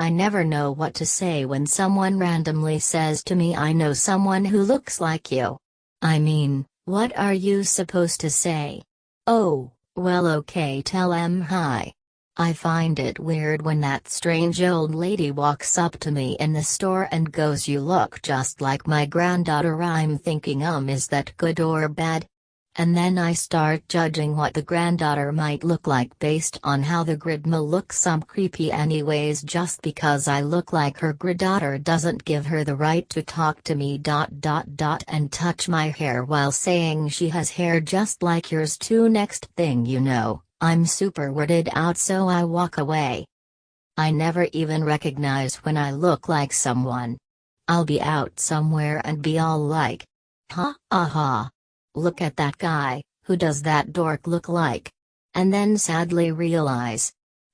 I never know what to say when someone randomly says to me, I know someone who looks like you. I mean, what are you supposed to say? Oh, well, okay, tell em hi. I find it weird when that strange old lady walks up to me in the store and goes, you look just like my granddaughter. I'm thinking, is that good or bad? And then I start judging what the granddaughter might look like based on how the grandma looks. I'm creepy anyways. Just because I look like her granddaughter doesn't give her the right to talk to me and touch my hair while saying she has hair just like yours too. Next thing you know, I'm super weirded out, so I walk away. I never even recognize when I look like someone. I'll be out somewhere and be all like, ha ha. Look at that guy, who does that dork look like? And then sadly realize,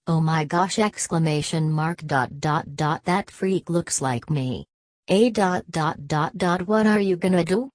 oh my gosh, that freak looks like me. What are you gonna do?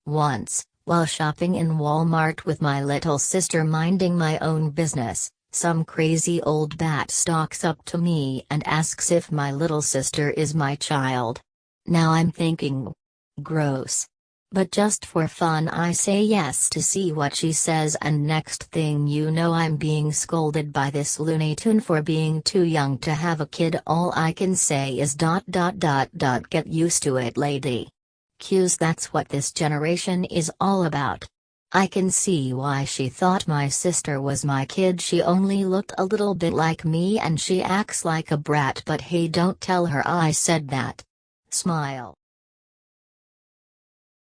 Once, while shopping in Walmart with my little sister minding my own business, some crazy old bat stalks up to me and asks if my little sister is my child. Now I'm thinking, gross. But just for fun I say yes to see what she says, and next thing you know I'm being scolded by this Looney Tune for being too young to have a kid. All I can say is get used to it, lady. Cues, that's what this generation is all about. I can see why she thought my sister was my kid. She only looked a little bit like me and she acts like a brat, but hey, don't tell her I said that. Smile.